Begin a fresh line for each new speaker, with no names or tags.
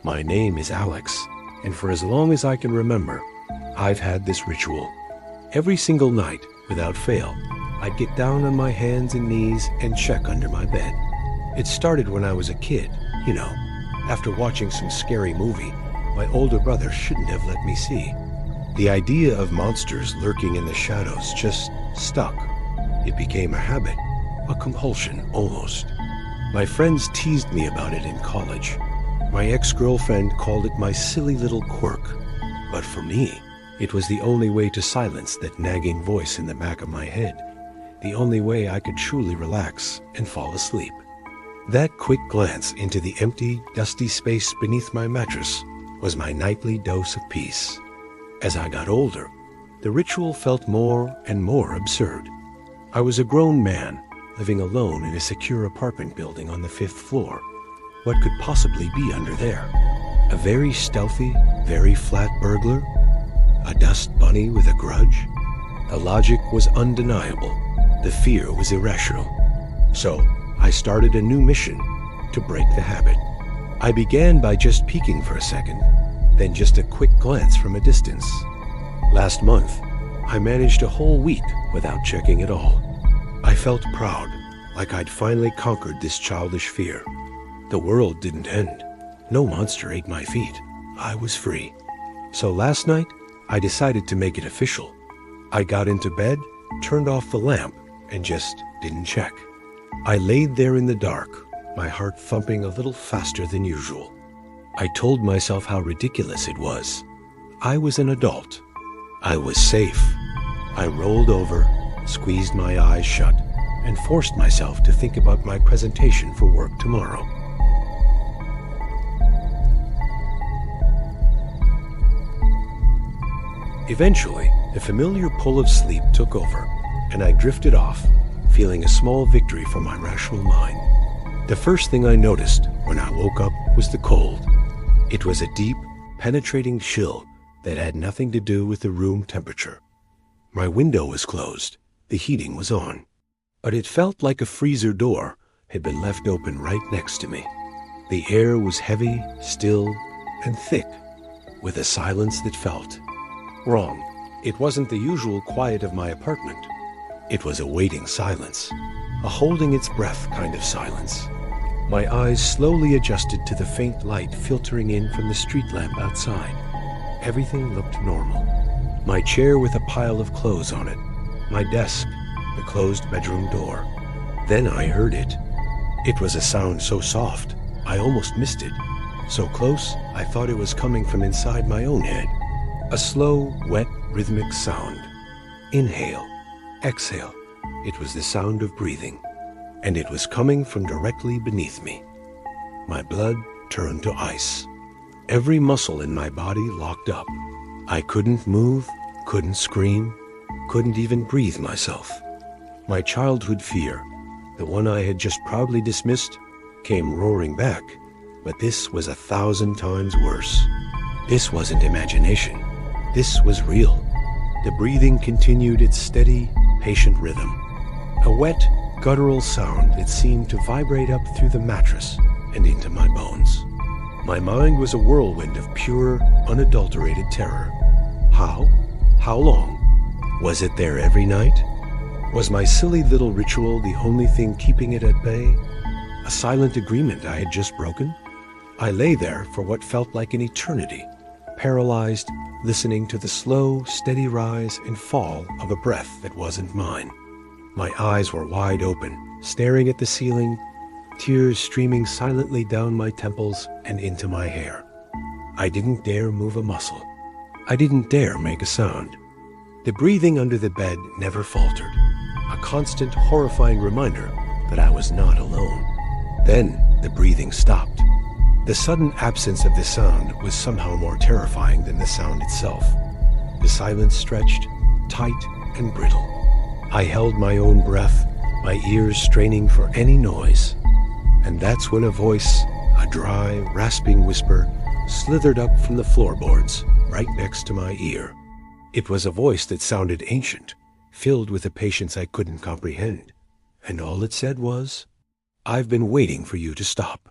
My name is Alex, and for as long as I can remember, I've had this ritual. Every single night, without fail, I'd get down on my hands and knees and check under my bed. It started when I was a kid, you know, after watching some scary movie my older brother shouldn't have let me see. The idea of monsters lurking in the shadows just stuck. It became a habit, a compulsion almost. My friends teased me about it in college. My ex-girlfriend called it my silly little quirk. But for me, it was the only way to silence that nagging voice in the back of my head. The only way I could truly relax and fall asleep. That quick glance into the empty, dusty space beneath my mattress was my nightly dose of peace. As I got older, the ritual felt more and more absurd. I was a grown man, living alone in a secure apartment building on the 5th floor. What could possibly be under there? A very stealthy, very flat burglar? A dust bunny with a grudge? The logic was undeniable. The fear was irrational. So, I started a new mission to break the habit. I began by just peeking for a second, then just a quick glance from a distance. Last month, I managed a whole week without checking at all. I felt proud, like I'd finally conquered this childish fear. The world didn't end. No monster ate my feet. I was free. So last night, I decided to make it official. I got into bed, turned off the lamp, and just didn't check. I laid there in the dark, my heart thumping a little faster than usual. I told myself how ridiculous it was. I was an adult. I was safe. I rolled over, squeezed my eyes shut, and forced myself to think about my presentation for work tomorrow. Eventually, the familiar pull of sleep took over, and I drifted off, feeling a small victory for my rational mind. The first thing I noticed when I woke up was the cold. It was a deep, penetrating chill that had nothing to do with the room temperature. My window was closed, the heating was on, but it felt like a freezer door had been left open right next to me. The air was heavy, still, and thick, with a silence that felt wrong. It wasn't the usual quiet of my apartment. It was a waiting silence, a holding its breath kind of silence. My eyes slowly adjusted to the faint light filtering in from the street lamp outside. Everything looked normal. My chair with a pile of clothes on it, my desk, the closed bedroom door. Then I heard it. It was a sound so soft, I almost missed it. So close, I thought it was coming from inside my own head. A slow, wet, rhythmic sound. Inhale, exhale. It was the sound of breathing, and it was coming from directly beneath me. My blood turned to ice. Every muscle in my body locked up. I couldn't move, couldn't scream, couldn't even breathe myself. My childhood fear, the one I had just proudly dismissed, came roaring back, but this was 1,000 times worse. This wasn't imagination. This was real. The breathing continued its steady, patient rhythm. A wet, guttural sound that seemed to vibrate up through the mattress and into my bones. My mind was a whirlwind of pure, unadulterated terror. How? How long? Was it there every night? Was my silly little ritual the only thing keeping it at bay? A silent agreement I had just broken? I lay there for what felt like an eternity, paralyzed, listening to the slow, steady rise and fall of a breath that wasn't mine. My eyes were wide open, staring at the ceiling, tears streaming silently down my temples and into my hair. I didn't dare move a muscle. I didn't dare make a sound. The breathing under the bed never faltered, a constant, horrifying reminder that I was not alone. Then the breathing stopped. The sudden absence of the sound was somehow more terrifying than the sound itself. The silence stretched, tight and brittle. I held my own breath, my ears straining for any noise. And that's when a voice, a dry, rasping whisper, slithered up from the floorboards right next to my ear. It was a voice that sounded ancient, filled with a patience I couldn't comprehend. And all it said was, "I've been waiting for you to stop."